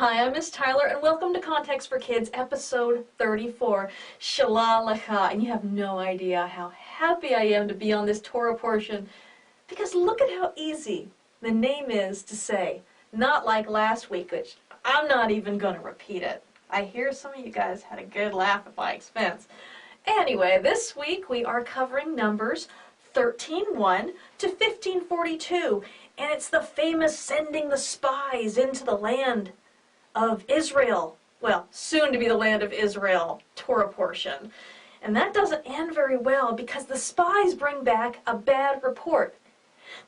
Hi, I'm Miss Tyler, and welcome to Context for Kids, episode 34, Shela Lecha. And you have no idea how happy I am to be on this Torah portion, because look at how easy the name is to say. Not like last week, which I'm not even going to repeat it. I hear some of you guys had a good laugh at my expense. Anyway, this week we are covering Numbers 13:1 to 15:42, and it's the famous sending the spies into the land of Israel, well, soon to be the land of Israel, Torah portion. And that doesn't end very well because the spies bring back a bad report.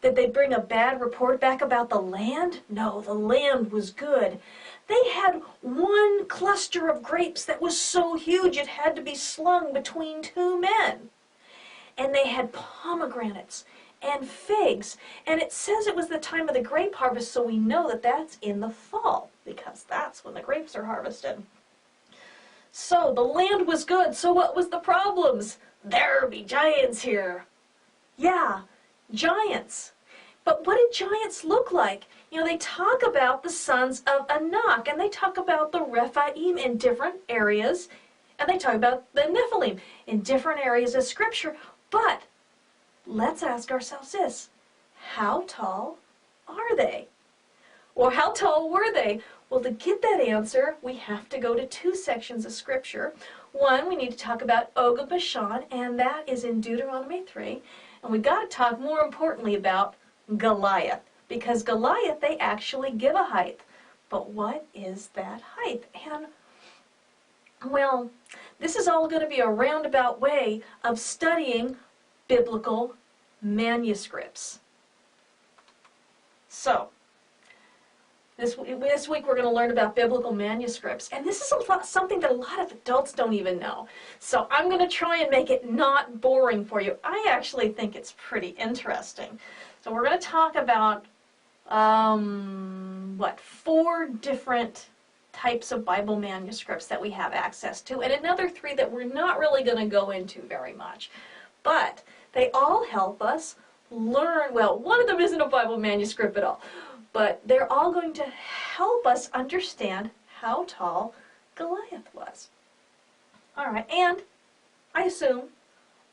Did they bring a bad report back about the land? No, the land was good. They had one cluster of grapes that was so huge it had to be slung between two men. And they had pomegranates and figs, and it says it was the time of the grape harvest, so we know that that's in the fall, because that's when the grapes are harvested. So the land was good, so what was the problems? There be giants here. Yeah, giants. But what did giants look like? You know, they talk about the sons of Anakim, and they talk about the Rephaim in different areas, and they talk about the Nephilim in different areas of Scripture, but let's ask ourselves this: how tall are they? Or how tall were they? Well, to get that answer, we have to go to two sections of Scripture. One, we need to talk about Og of Bashan, and that is in Deuteronomy 3. And we've got to talk more importantly about Goliath, because Goliath, they actually give a height. But what is that height? And, well, this is all going to be a roundabout way of studying biblical manuscripts. So, this week we're going to learn about biblical manuscripts, and this is something that a lot of adults don't even know. So I'm going to try and make it not boring for you. I actually think it's pretty interesting. So we're going to talk about, 4 different types of Bible manuscripts that we have access to, and another 3 that we're not really going to go into very much. But they all help us learn, well, one of them isn't a Bible manuscript at all, but they're all going to help us understand how tall Goliath was. All right, and I assume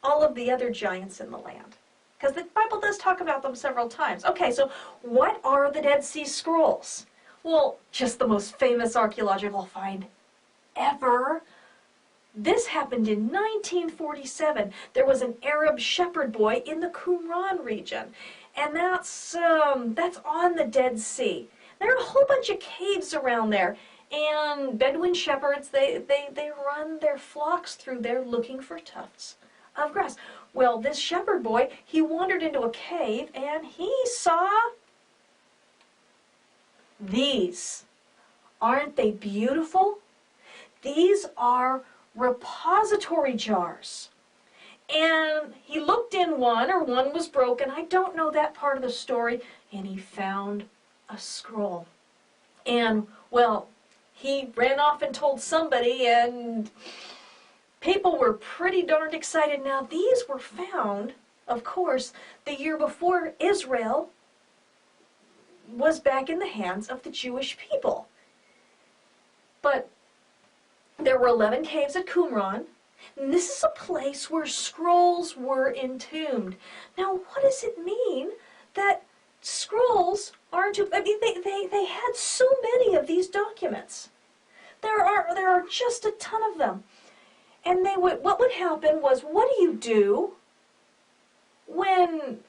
all of the other giants in the land, because the Bible does talk about them several times. Okay, so what are the Dead Sea Scrolls? Well, just the most famous archaeological find ever. This happened in 1947. There was an Arab shepherd boy in the Qumran region, and that's on the Dead Sea. There are a whole bunch of caves around there, and Bedouin shepherds, they run their flocks through there looking for tufts of grass. Well, this shepherd boy, he wandered into a cave, and he saw these. Aren't they beautiful? These are repository jars. And he looked in one, or one was broken, I don't know that part of the story, and he found a scroll. And, well, he ran off and told somebody, and people were pretty darned excited. Now, these were found, of course, the year before Israel was back in the hands of the Jewish people. But there were 11 caves at Qumran, and this is a place where scrolls were entombed. Now, what does it mean that scrolls are entombed? I mean, they had so many of these documents. There are just a ton of them. And what would happen was, what do you do when,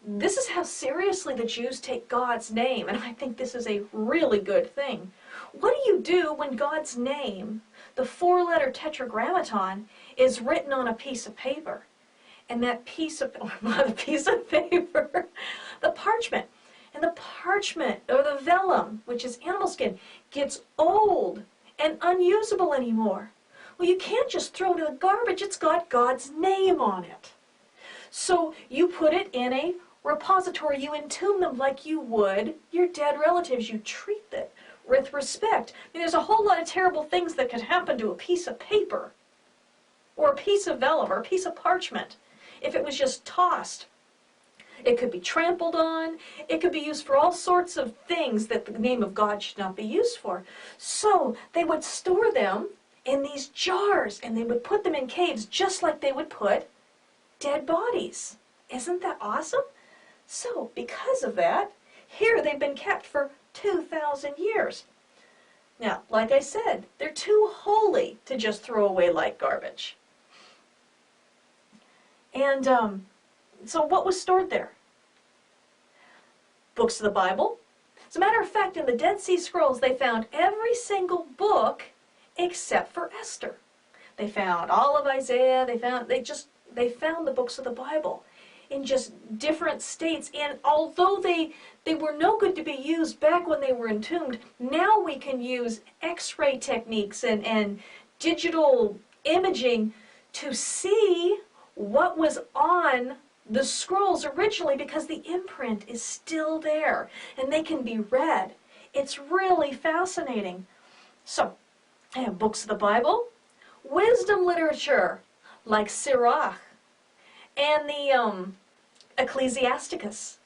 this is how seriously the Jews take God's name, and I think this is a really good thing. What do you do when God's name, the 4-letter tetragrammaton, is written on a piece of paper? And that piece of, not a piece of paper, the parchment. And the parchment, or the vellum, which is animal skin, gets old and unusable anymore. Well, you can't just throw it in the garbage. It's got God's name on it. So you put it in a repository. You entomb them like you would your dead relatives. You treat it with respect. I mean, there's a whole lot of terrible things that could happen to a piece of paper, or a piece of vellum, or a piece of parchment, if it was just tossed. It could be trampled on. It could be used for all sorts of things that the name of God should not be used for. So they would store them in these jars, and they would put them in caves just like they would put dead bodies. Isn't that awesome? So because of that, here they've been kept for 2,000 years. Now, like I said, they're too holy to just throw away like garbage. And so what was stored there? Books of the Bible. As a matter of fact, in the Dead Sea Scrolls, they found every single book except for Esther. They found all of Isaiah. They found the books of the Bible in just different states. And although they were no good to be used back when they were entombed, now we can use X-ray techniques and digital imaging to see what was on the scrolls originally, because the imprint is still there and they can be read. It's really fascinating. So, I have books of the Bible, wisdom literature like Sirach, and the Ecclesiasticus,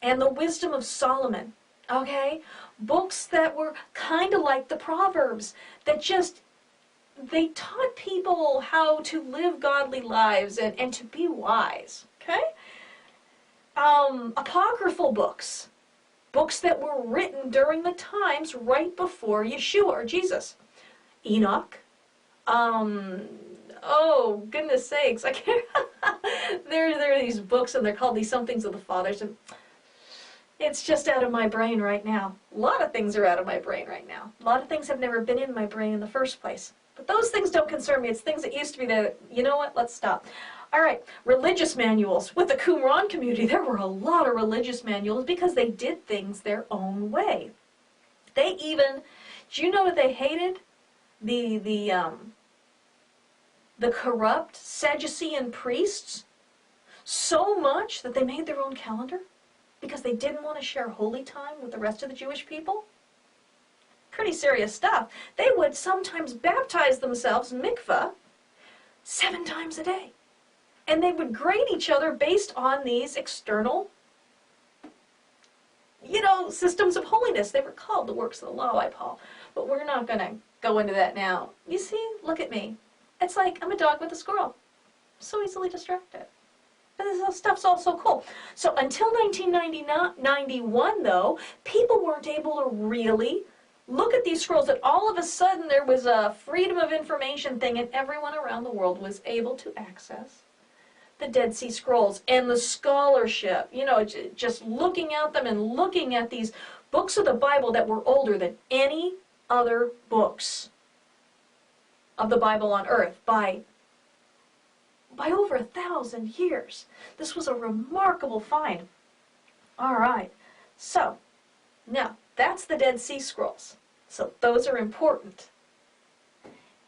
and the Wisdom of Solomon. Okay? Books that were kind of like the Proverbs, that just, they taught people how to live godly lives and to be wise. Okay? Apocryphal books. Books that were written during the times right before Yeshua or Jesus. Enoch. Oh, goodness sakes. I can't. there are these books, and they're called these Somethings of the Fathers, and it's just out of my brain right now. A lot of things are out of my brain right now. A lot of things have never been in my brain in the first place. But those things don't concern me. It's things that used to be there. You know what? Let's stop. All right, religious manuals. With the Qumran community, there were a lot of religious manuals because they did things their own way. They even, do you know what they hated? The corrupt Sadducean priests so much that they made their own calendar because they didn't want to share holy time with the rest of the Jewish people. Pretty serious stuff. They would sometimes baptize themselves in mikveh 7 times a day. And they would grade each other based on these external, systems of holiness. They were called the works of the law by Paul. But we're not going to go into that now. You see, look at me. It's like I'm a dog with a squirrel. So easily distracted. But this stuff's all so cool. So until 1991, though, people weren't able to really look at these scrolls. And all of a sudden, there was a freedom of information thing, and everyone around the world was able to access the Dead Sea Scrolls and the scholarship. Just looking at them and looking at these books of the Bible that were older than any other books of the Bible on earth by over 1,000 years. This was a remarkable find. All right, so now that's the Dead Sea Scrolls. So those are important.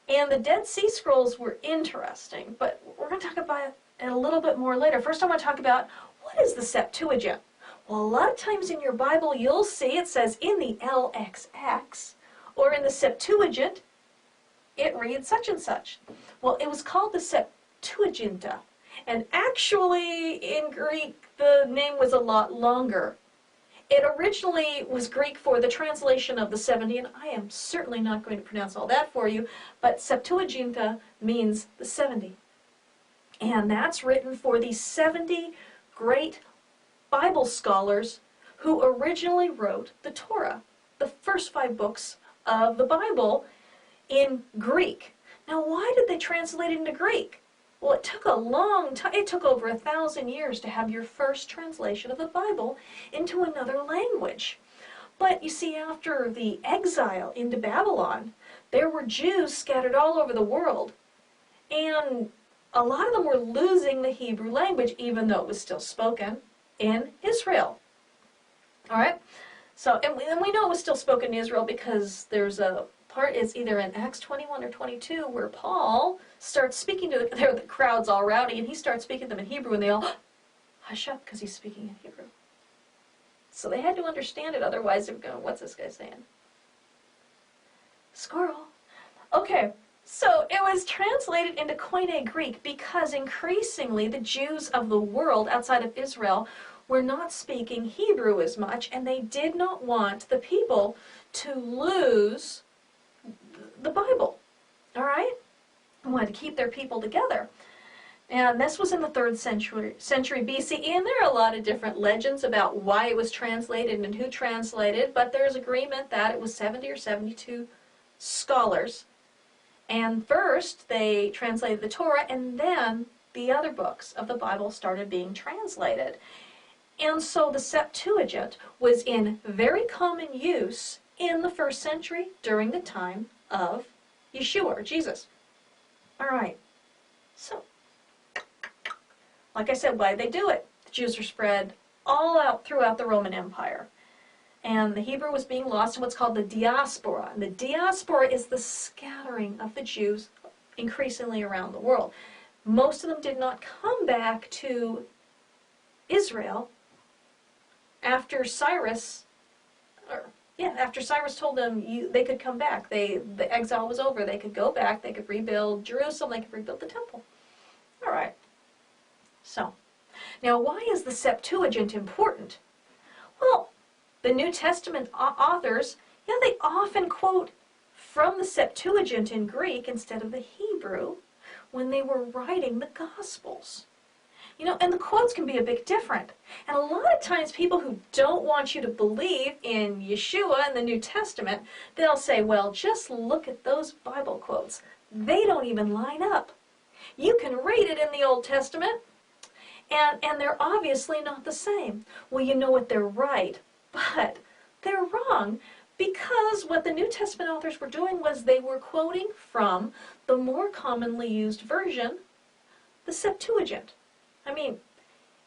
And the Dead Sea Scrolls were interesting, but we're going to talk about it a little bit more later. First I want to talk about, what is the Septuagint? Well, a lot of times in your Bible you'll see it says in the LXX, or in the Septuagint it reads such and such. Well, it was called the Septuaginta, and actually in Greek the name was a lot longer. It originally was Greek for the translation of the 70, and I am certainly not going to pronounce all that for you, but Septuaginta means the 70. And that's written for the 70 great Bible scholars who originally wrote the Torah, the first 5 books of the Bible, in Greek. Now, why did they translate it into Greek? Well, it took a long time. It took over 1,000 years to have your first translation of the Bible into another language. But you see, after the exile into Babylon, there were Jews scattered all over the world, and a lot of them were losing the Hebrew language, even though it was still spoken in Israel. All right? So, and we know it was still spoken in Israel because there's a part, it's either in Acts 21 or 22, where Paul starts speaking to the crowd's all rowdy, and he starts speaking to them in Hebrew, and they all hush up because he's speaking in Hebrew. So they had to understand it, otherwise they were going, what's this guy saying? Squirrel. Okay. So it was translated into Koine Greek because increasingly the Jews of the world outside of Israel were not speaking Hebrew as much, and they did not want the people to lose the Bible. All right? They wanted to keep their people together. And this was in the 3rd century BCE, and there are a lot of different legends about why it was translated and who translated, but there's agreement that it was 70 or 72 scholars. And first they translated the Torah, and then the other books of the Bible started being translated. And so the Septuagint was in very common use in the 1st century during the time of Yeshua, or Jesus. All right, so like I said, why did they do it? The Jews were spread all out throughout the Roman Empire. And the Hebrew was being lost in what's called the diaspora. And the diaspora is the scattering of the Jews increasingly around the world. Most of them did not come back to Israel after Cyrus told them they could come back. The exile was over. They could go back. They could rebuild Jerusalem. They could rebuild the temple. All right. So, now why is the Septuagint important? Well, the New Testament authors, they often quote from the Septuagint in Greek instead of the Hebrew when they were writing the Gospels. And the quotes can be a bit different. And a lot of times people who don't want you to believe in Yeshua and the New Testament, they'll say, well, just look at those Bible quotes. They don't even line up. You can read it in the Old Testament, and they're obviously not the same. Well, you know what, they're right, but they're wrong, because what the New Testament authors were doing was they were quoting from the more commonly used version, the Septuagint. I mean,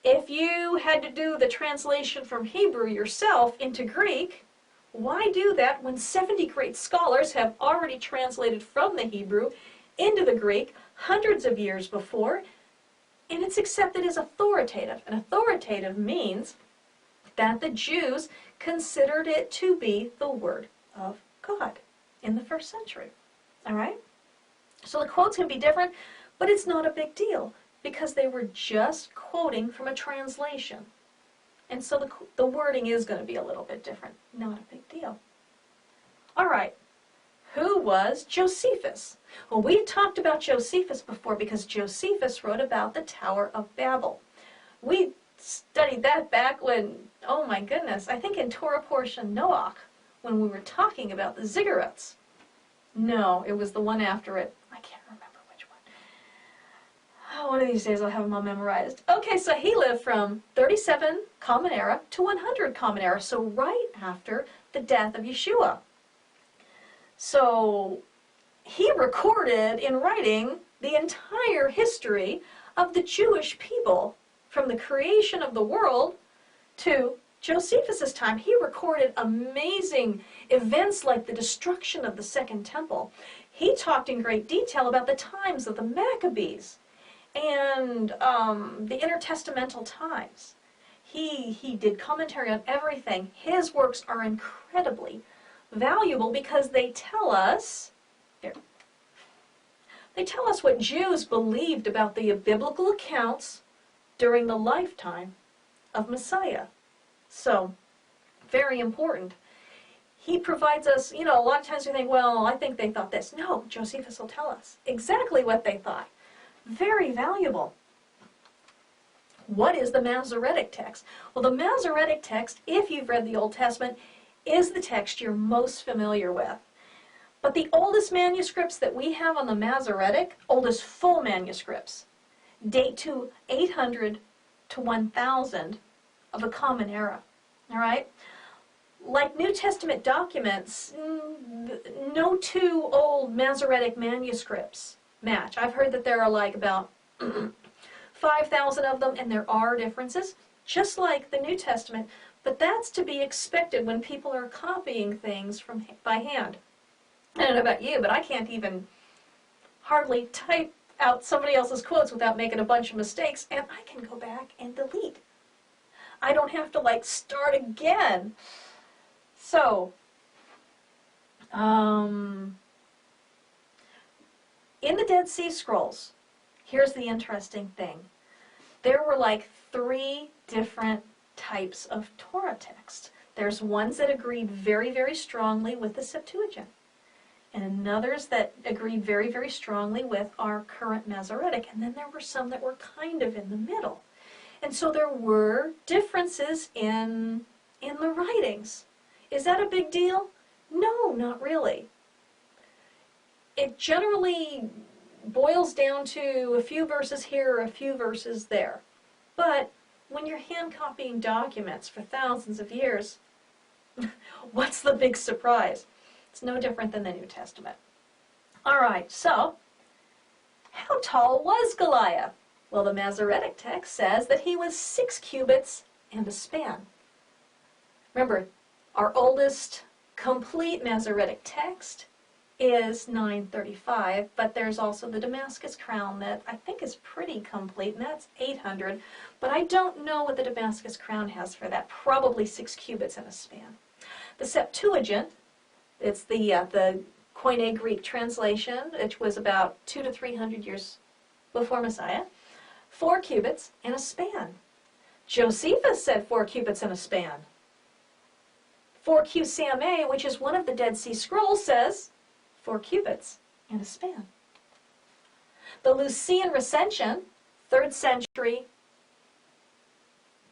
if you had to do the translation from Hebrew yourself into Greek, why do that when 70 great scholars have already translated from the Hebrew into the Greek hundreds of years before, and it's accepted as authoritative? And authoritative means that the Jews considered it to be the Word of God in the 1st century. All right? So the quotes can be different, but it's not a big deal, because they were just quoting from a translation. And so the wording is going to be a little bit different. Not a big deal. All right. Who was Josephus? Well, we talked about Josephus before because Josephus wrote about the Tower of Babel. We studied that back when, oh my goodness, I think in Torah portion Noach, when we were talking about the ziggurats. No, it was the one after it. I can't remember which one. Oh, one of these days I'll have them all memorized. Okay, so he lived from 37 Common Era to 100 Common Era, so right after the death of Yeshua. So he recorded in writing the entire history of the Jewish people from the creation of the world to Josephus' time. He recorded amazing events like the destruction of the Second Temple. He talked in great detail about the times of the Maccabees and the intertestamental times. He did commentary on everything. His works are incredibly valuable because they tell us what Jews believed about the biblical accounts during the lifetime of Messiah. So, very important. He provides us, a lot of times we think, well, I think they thought this. No, Josephus will tell us exactly what they thought. Very valuable. What is the Masoretic text? Well, the Masoretic text, if you've read the Old Testament, is the text you're most familiar with. But the oldest manuscripts that we have on the Masoretic, oldest full manuscripts, date to 800 to 1000 of the Common Era. All right? Like New Testament documents, no two old Masoretic manuscripts match. I've heard that there are like about 5,000 of them, and there are differences, just like the New Testament, but that's to be expected when people are copying things by hand. I don't know about you, but I can't even hardly type out somebody else's quotes without making a bunch of mistakes, and I can go back and delete. I don't have to start again. So, in the Dead Sea Scrolls, here's the interesting thing. There were 3 different types of Torah text. There's ones that agreed very, very strongly with the Septuagint, and others that agreed very, very strongly with our current Masoretic, and then there were some that were kind of in the middle. And so there were differences in the writings. Is that a big deal? No, not really. It generally boils down to a few verses here or a few verses there. But when you're hand copying documents for thousands of years, what's the big surprise? It's no different than the New Testament. All right, so how tall was Goliath? Well, the Masoretic text says that he was 6 cubits and a span. Remember, our oldest complete Masoretic text is 935, but there's also the Damascus crown that I think is pretty complete, and that's 800, but I don't know what the Damascus crown has for that. Probably 6 cubits and a span. The Septuagint, it's the Koine Greek translation, which was about 200 to 300 years before Messiah, 4 cubits and a span. Josephus said 4 cubits and a span. 4Q Sam, which is one of the Dead Sea Scrolls, says 4 cubits and a span. The Lucian Recension, 3rd century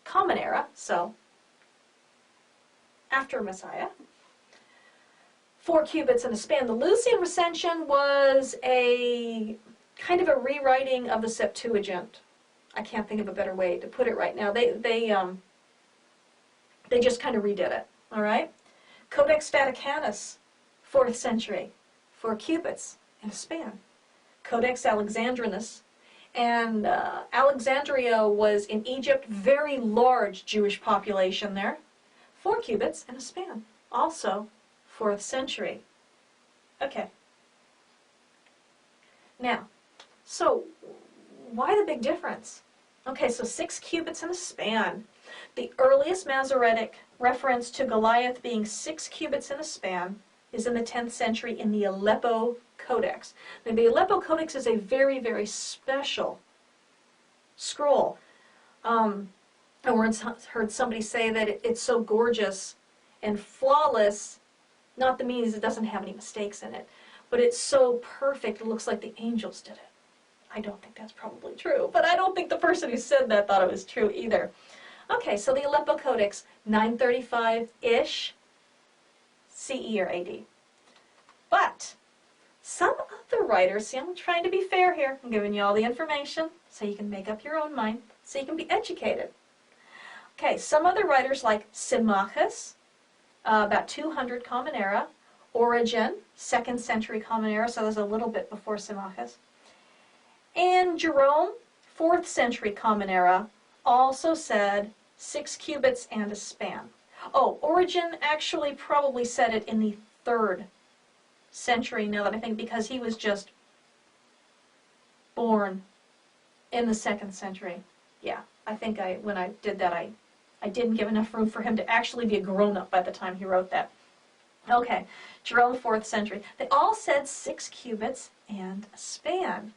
Common Era, so after Messiah, 4 cubits and a span. The Lucian Recension was a kind of a rewriting of the Septuagint. I can't think of a better way to put it right now. They just kind of redid it. All right? Codex Vaticanus, 4th century, 4 cubits and a span. Codex Alexandrinus. And Alexandria was in Egypt, very large Jewish population there. 4 cubits and a span. Also 4th century. Okay. Now, so why the big difference? Okay, so 6 cubits and a span. The earliest Masoretic reference to Goliath being 6 cubits and a span is in the 10th century in the Aleppo Codex. Now, the Aleppo Codex is a very, very special scroll. I once heard somebody say that it's so gorgeous and flawless, not that means it doesn't have any mistakes in it, but it's so perfect it looks like the angels did it. I don't think that's probably true, but I don't think the person who said that thought it was true either. Okay, so the Aleppo Codex, 935-ish CE or AD. But some other writers, see, I'm trying to be fair here. I'm giving you all the information so you can make up your own mind, so you can be educated. Okay, some other writers like Symmachus, about 200 Common Era, Origen, 2nd century Common Era, so there's a little bit before Symmachus, and Jerome, 4th century Common Era, also said 6 cubits and a span. Oh, Origen actually probably said it in the 3rd century, now that I think, because he was just born in the 2nd century. Yeah, I think when I did that, I didn't give enough room for him to actually be a grown-up by the time he wrote that. Okay, Jerome, 4th century. They all said 6 cubits and a span.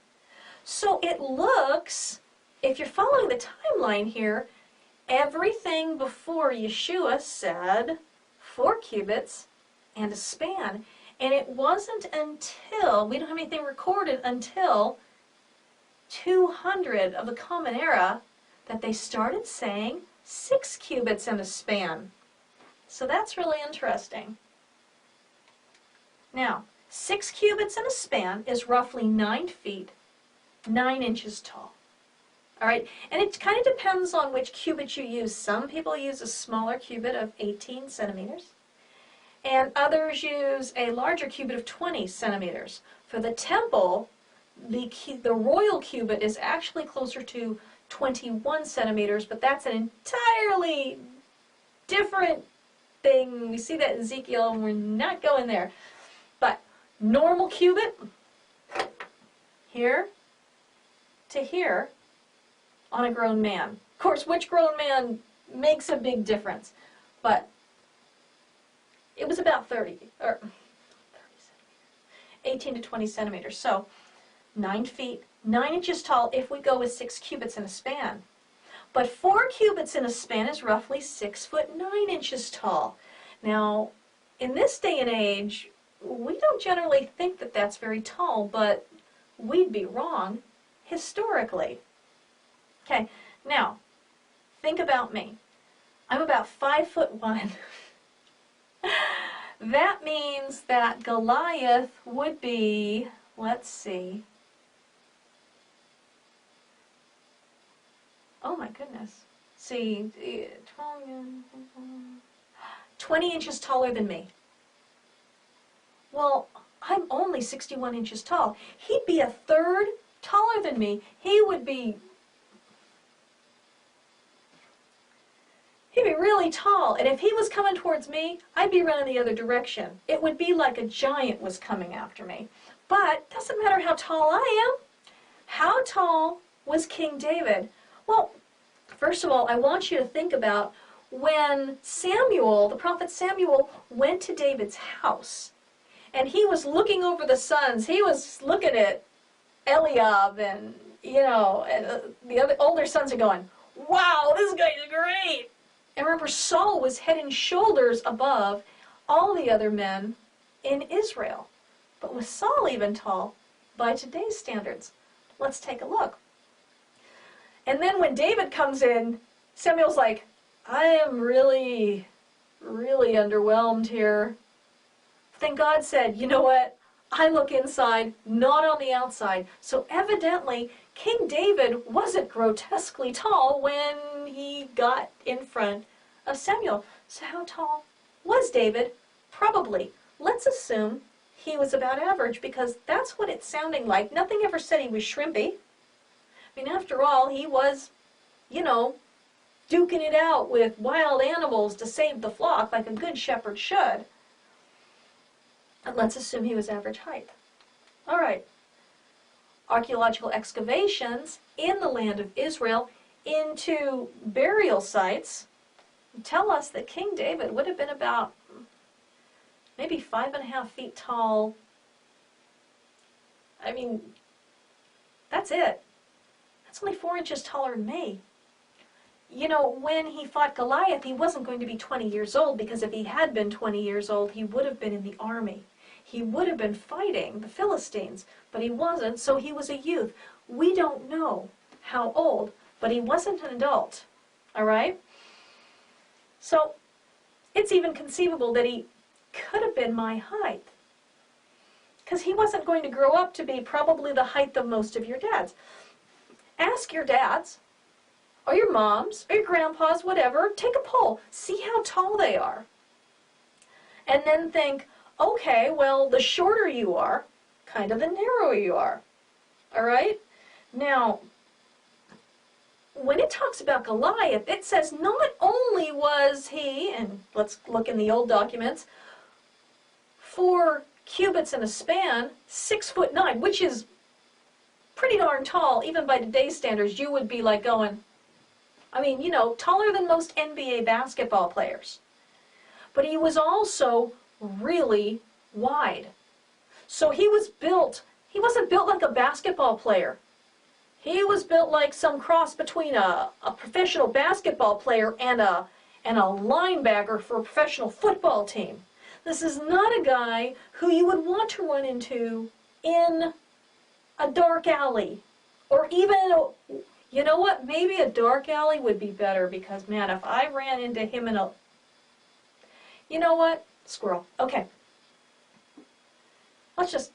So it looks, if you're following the timeline here, everything before Yeshua said 4 cubits and a span. And it wasn't until, we don't have anything recorded until 200 of the Common Era that they started saying 6 cubits and a span. So that's really interesting. Now, 6 cubits and a span is roughly 9 feet, 9 inches tall. All right, and it kind of depends on which cubit you use. Some people use a smaller cubit of 18 centimeters, and others use a larger cubit of 20 centimeters. For the temple, the royal cubit is actually closer to 21 centimeters, but that's an entirely different thing. We see that in Ezekiel, and we're not going there. But normal cubit, here to here, on a grown man. Of course, which grown man makes a big difference, but it was about 18 to 20 centimeters. So 9 feet, 9 inches tall if we go with 6 cubits and a span. But 4 cubits in a span is roughly 6'9" tall. Now, in this day and age, we don't generally think that that's very tall, but we'd be wrong historically. Okay, now, think about me. I'm about 5'1". That means that Goliath would be, let's see, oh my goodness, see, 20 inches taller than me. Well, I'm only 61 inches tall. He'd be a third taller than me. He'd be really tall, and if he was coming towards me, I'd be running the other direction. It would be like a giant was coming after me. But it doesn't matter how tall I am. How tall was King David? Well, first of all, I want you to think about when Samuel, the prophet Samuel, went to David's house, and he was looking over the sons. He was looking at Eliab, and, the other older sons are going, wow, this guy's great. And remember, Saul was head and shoulders above all the other men in Israel. But was Saul even tall by today's standards? Let's take a look. And then when David comes in, Samuel's like, I am really, really underwhelmed here. Then God said, you know what? I look inside, not on the outside. So evidently, King David wasn't grotesquely tall when he got in front of Samuel. So how tall was David? Probably. Let's assume he was about average, because that's what it's sounding like. Nothing ever said he was shrimpy. I mean, after all, he was, duking it out with wild animals to save the flock like a good shepherd should. And let's assume he was average height. All right. Archaeological excavations in the land of Israel into burial sites tell us that King David would have been about maybe 5.5 feet tall. I mean, that's it. That's only 4 inches taller than me. When he fought Goliath, he wasn't going to be 20 years old, because if he had been 20 years old, he would have been in the army. He would have been fighting the Philistines, but he wasn't, so he was a youth. We don't know how old, but he wasn't an adult, all right? So it's even conceivable that he could have been my height, because he wasn't going to grow up to be probably the height of most of your dads. Ask your dads, or your moms, or your grandpas, whatever. Take a poll. See how tall they are. And then think, okay, well, the shorter you are, kind of the narrower you are. All right? Now, when it talks about Goliath, it says not only was he, and let's look in the old documents, 4 cubits in a span, 6'9", which is pretty darn tall. Even by today's standards, you would be like going, taller than most NBA basketball players. But he was also really wide. So he wasn't built like a basketball player. He was built like some cross between a professional basketball player and a linebacker for a professional football team. This is not a guy who you would want to run into in a dark alley, or even, you know what, maybe a dark alley would be better, because, man, if I ran into him in a, you know what, squirrel. Okay. Let's just,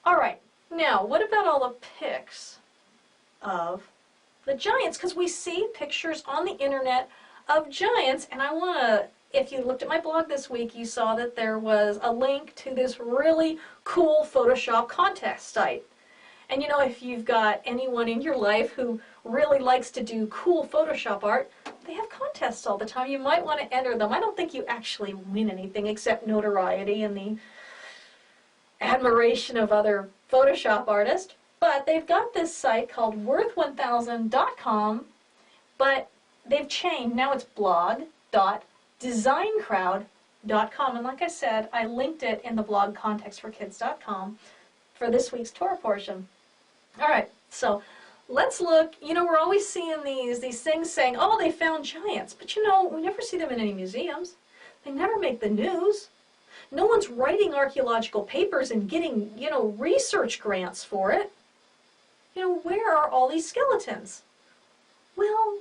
all right. Now, what about all the pics of the giants? Because we see pictures on the internet of giants, and I want to, if you looked at my blog this week, you saw that there was a link to this really cool Photoshop contest site. And if you've got anyone in your life who really likes to do cool Photoshop art, they have contests all the time. You might want to enter them. I don't think you actually win anything except notoriety and the admiration of other Photoshop artists. But they've got this site called worth1000.com, but they've changed. Now it's blog.designcrowd.com. And like I said, I linked it in the blog contextforkids.com for this week's Torah portion. All right, so let's look, we're always seeing these things saying, oh, they found giants. But we never see them in any museums. They never make the news. No one's writing archaeological papers and getting, research grants for it. Where are all these skeletons? Well,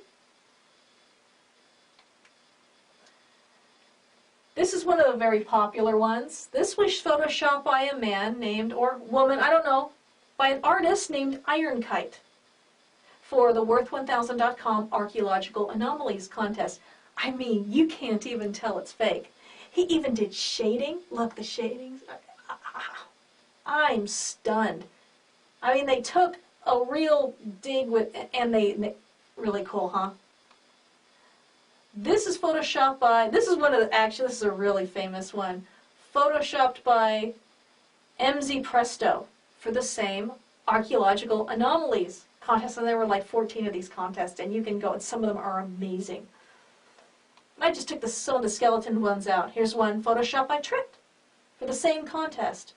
this is one of the very popular ones. This was photoshopped by a man named, or woman, I don't know, by an artist named Ironkite for the Worth1000.com Archaeological Anomalies Contest. I mean, you can't even tell it's fake. He even did shading. Look, the shadings. I'm stunned. I mean, they took a real dig with, and they really cool, huh? This is photoshopped by, this is one of the, actually, this is a really famous one. Photoshopped by MZ Presto for the same Archaeological Anomalies contest. And there were like 14 of these contests, and you can go, and some of them are amazing. I just took some of the skeleton ones out. Here's one photoshopped by Tripped for the same contest.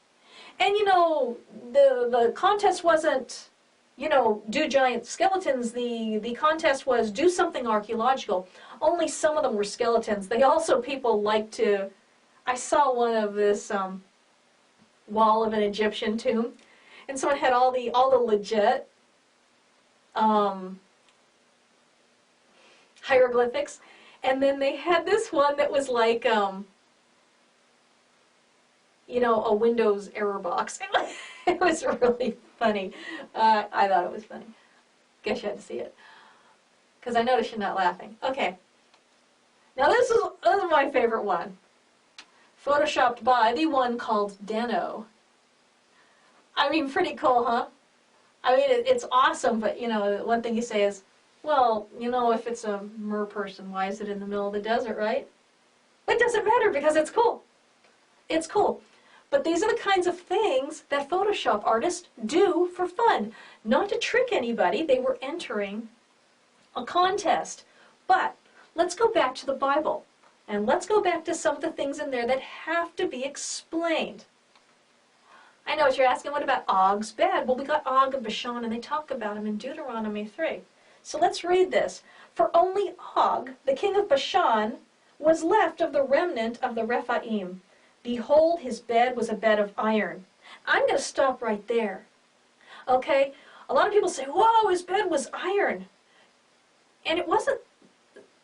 And the contest wasn't, do giant skeletons. The contest was do something archaeological. Only some of them were skeletons. They also, people like to, I saw one of this wall of an Egyptian tomb, and someone had all the legit hieroglyphics. And then they had this one that was like, a Windows error box. It was really funny. I thought it was funny. Guess you had to see it. Because I noticed you're not laughing. Okay. Now this is my favorite one. Photoshopped by the one called Dano. I mean, pretty cool, huh? I mean, it's awesome, but, one thing you say is, well, if it's a mer person, why is it in the middle of the desert, right? It doesn't matter because it's cool. It's cool. But these are the kinds of things that Photoshop artists do for fun. Not to trick anybody, they were entering a contest. But let's go back to the Bible. And let's go back to some of the things in there that have to be explained. I know what you're asking, what about Og's bed? Well, we got Og of Bashan, and they talk about him in Deuteronomy 3. So let's read this. For only Og, the king of Bashan, was left of the remnant of the Rephaim. Behold, his bed was a bed of iron. I'm going to stop right there. Okay? A lot of people say, whoa, his bed was iron. And it wasn't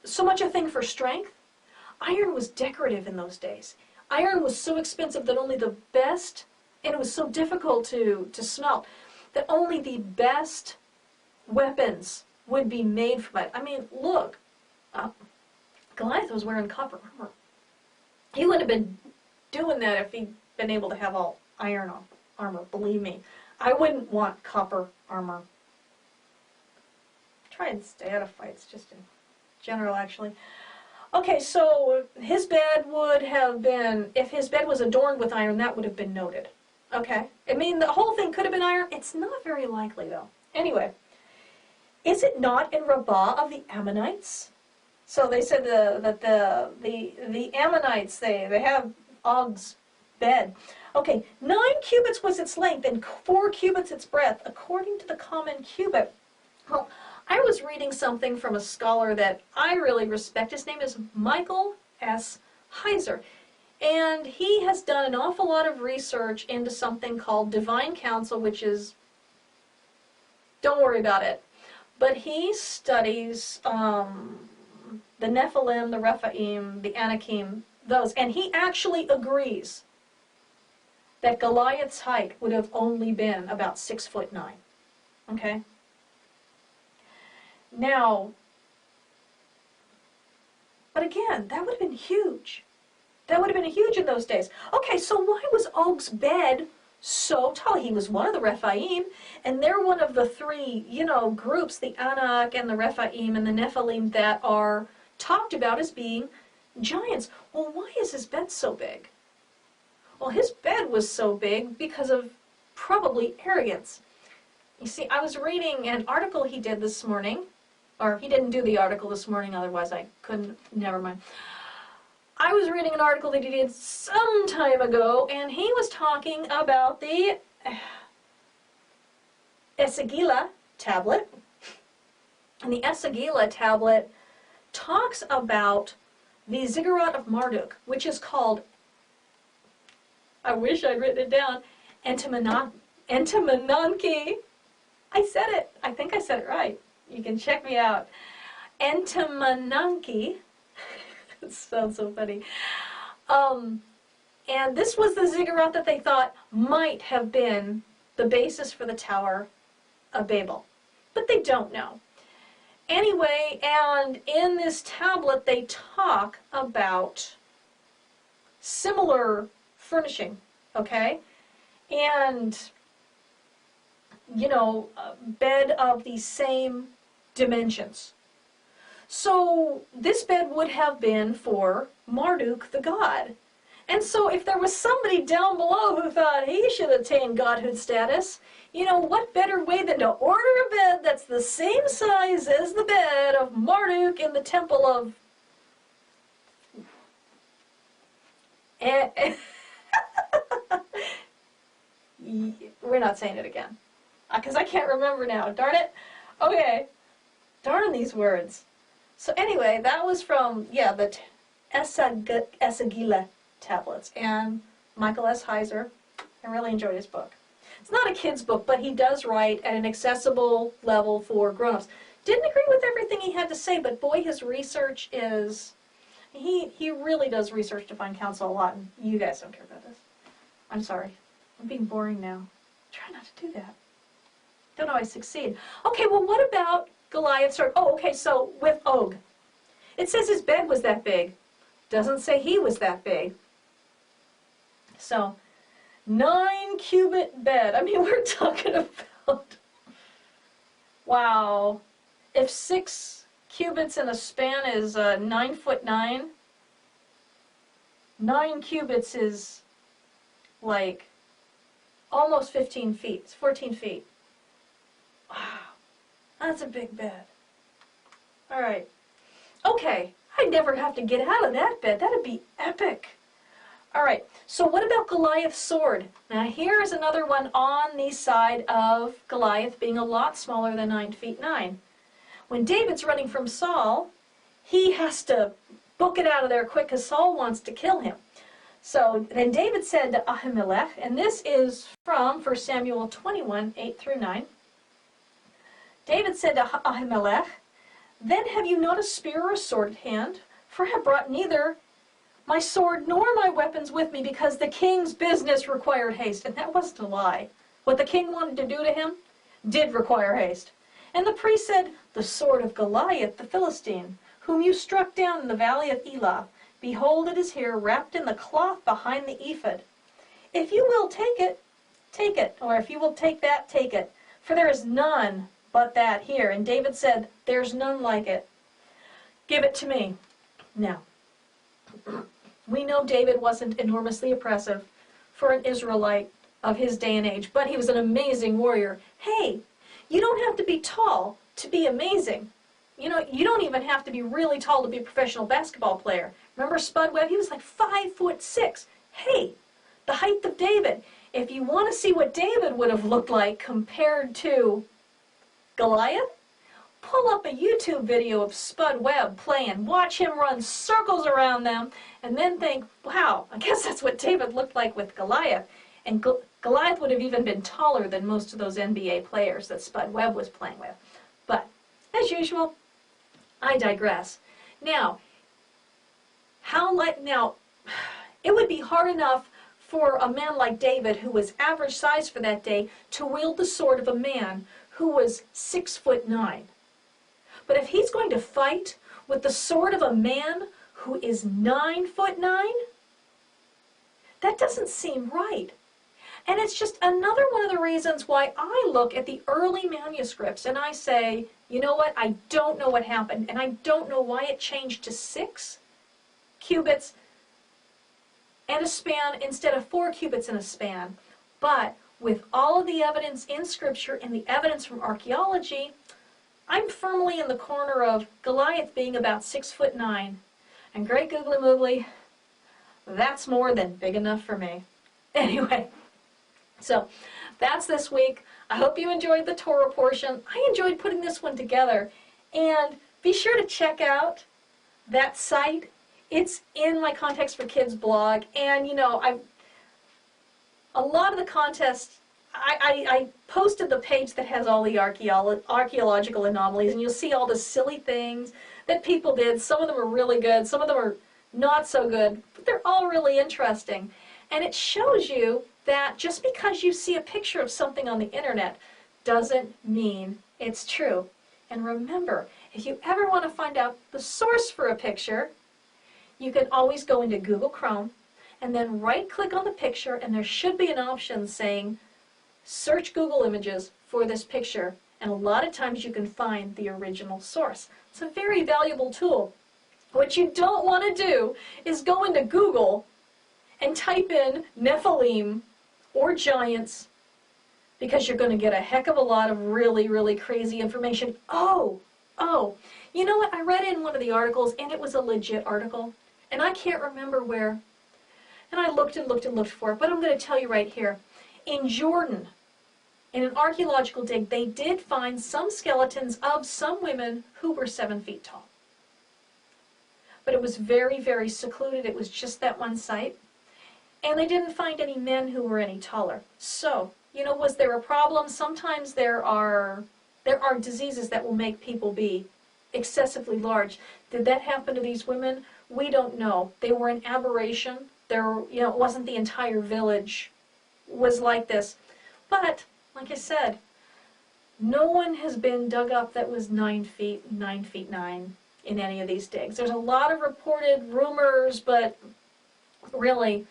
so much a thing for strength. Iron was decorative in those days. Iron was so expensive that only the best, and it was so difficult to smelt, that only the best weapons would be made from it. I mean, look, Goliath was wearing copper armor. He wouldn't have been doing that if he'd been able to have all iron armor, believe me. I wouldn't want copper armor. Try and stay out of fights, just in general, actually. Okay, so his bed would have been, if his bed was adorned with iron, that would have been noted. Okay? I mean, the whole thing could have been iron. It's not very likely, though. Anyway. Is it not in Rabbah of the Ammonites? So they said that the Ammonites, they have Og's bed. Okay, 9 cubits was its length and 4 cubits its breadth, according to the common cubit. Well, I was reading something from a scholar that I really respect. His name is Michael S. Heiser. And he has done an awful lot of research into something called divine counsel, which is, don't worry about it. But he studies the Nephilim, the Rephaim, the Anakim, those. And he actually agrees that Goliath's height would have only been about 6'9". Okay? Now, but again, that would have been huge. That would have been huge in those days. Okay, so why was Og's bed so tall? He was one of the Rephaim, and they're one of the 3, groups, the Anak and the Rephaim and the Nephilim, that are talked about as being giants. Well, why is his bed so big? Well, his bed was so big because of probably arrogance. You see, I was reading an article he did this morning, or he didn't do the article this morning, otherwise I couldn't, never mind. I was reading an article that he did some time ago, and he was talking about the Esagila tablet. And the Esagila tablet talks about the ziggurat of Marduk, which is called, I wish I'd written it down, Entomonanki. I said it. I think I said it right. You can check me out. Entomonanki. It sounds so funny. And this was the ziggurat that they thought might have been the basis for the Tower of Babel. But they don't know. Anyway, and in this tablet they talk about similar furnishing, okay? And, you know, a bed of the same dimensions. So this bed would have been for Marduk the god. And so if there was somebody down below who thought he should attain godhood status, you know, what better way than to order a bed that's the same size as the bed of Marduk in the temple of... We're not saying it again, because I can't remember now. Darn it. Okay. Darn these words. So anyway, that was from, yeah, the Esagila tablets, and Michael S. Heiser. I really enjoyed his book. It's not a kid's book, but he does write at an accessible level for grown-ups. Didn't agree with everything he had to say, but boy, his research is... He really does research to find counsel a lot, and you guys don't care about this. I'm sorry. I'm being boring now. Try not to do that. Don't always succeed. Okay, well, what about Goliath's sword? Oh, okay, so with Og. It says his bed was that big. Doesn't say he was that big. So, 9-cubit bed. I mean, we're talking about... Wow. If 6 cubits in a span is 9'9", 9 cubits is like almost 15 feet. It's 14 feet. Wow. That's a big bed. All right. Okay. I'd never have to get out of that bed. That'd be epic. All right. So what about Goliath's sword? Now here's another one on the side of Goliath being a lot smaller than 9 feet 9. When David's running from Saul, he has to book it out of there quick because Saul wants to kill him. So then David said to Ahimelech, and this is from 1 Samuel 21, 8 through 9. David said to Ahimelech, "Then have you not a spear or a sword at hand? For I have brought neither my sword nor my weapons with me, because the king's business required haste." And that wasn't a lie. What the king wanted to do to him did require haste. And the priest said, "The sword of Goliath the Philistine, whom you struck down in the valley of Elah, behold, it is here, wrapped in the cloth behind the ephod. If you will take it, take it. Or if you will take that, take it. For there is none but that here." And David said, "There's none like it. Give it to me." Now, we know David wasn't enormously oppressive for an Israelite of his day and age, but he was an amazing warrior. Hey, you don't have to be tall to be amazing. You know, you don't even have to be really tall to be a professional basketball player. Remember Spud Webb? He was like 5'6". Hey, the height of David. If you want to see what David would have looked like compared to Goliath, pull up a YouTube video of Spud Webb playing. Watch him run circles around them, and then think, wow, I guess that's what David looked like with Goliath. And Goliath would have even been taller than most of those NBA players that Spud Webb was playing with. But, as usual, I digress. Now, it would be hard enough for a man like David, who was average size for that day, to wield the sword of a man who was 6'9". But if he's going to fight with the sword of a man who is 9'9", that doesn't seem right. And it's just another one of the reasons why I look at the early manuscripts and I say, you know what, I don't know what happened, and I don't know why it changed to 6 cubits and a span instead of 4 cubits and a span. But with all of the evidence in Scripture and the evidence from archaeology, I'm firmly in the corner of Goliath being about 6'9". And great googly moogly, that's more than big enough for me. Anyway, so that's this week. I hope you enjoyed the Torah portion. I enjoyed putting this one together. And be sure to check out that site. It's in my Context for Kids blog. And, you know, a lot of the contests, I posted the page that has all the archaeological anomalies, and you'll see all the silly things that people did. Some of them are really good, some of them are not so good, but they're all really interesting. And it shows you that just because you see a picture of something on the internet doesn't mean it's true. And remember, if you ever want to find out the source for a picture, you can always go into Google Chrome and then right-click on the picture, and there should be an option saying, search Google Images for this picture, and a lot of times you can find the original source. It's a very valuable tool. What you don't want to do is go into Google and type in Nephilim or giants, because you're going to get a heck of a lot of really, really crazy information. Oh, you know what? I read in one of the articles, and it was a legit article, and I can't remember where. And I looked and looked and looked for it, but I'm going to tell you right here. In Jordan, in an archaeological dig, they did find some skeletons of some women who were 7 feet tall. But it was very, very secluded. It was just that one site. And they didn't find any men who were any taller. So, you know, was there a problem? Sometimes there are diseases that will make people be excessively large. Did that happen to these women? We don't know. They were an aberration. It wasn't the entire village was like this. But, like I said, no one has been dug up that was 9 feet 9 in any of these digs. There's a lot of reported rumors, but really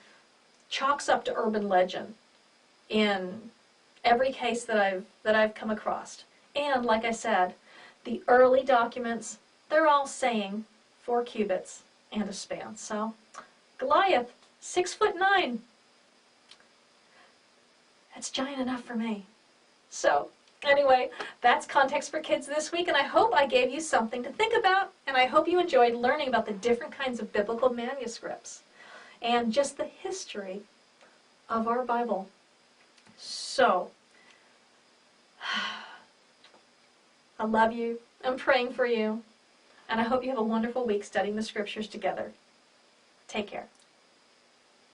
chalks up to urban legend in every case that I've come across. And like I said, the early documents, they're all saying 4 cubits and a span. So Goliath, 6'9". That's giant enough for me. So anyway, that's Context for Kids this week, and I hope I gave you something to think about, and I hope you enjoyed learning about the different kinds of biblical manuscripts and just the history of our Bible. So, I love you, I'm praying for you, and I hope you have a wonderful week studying the Scriptures together. Take care.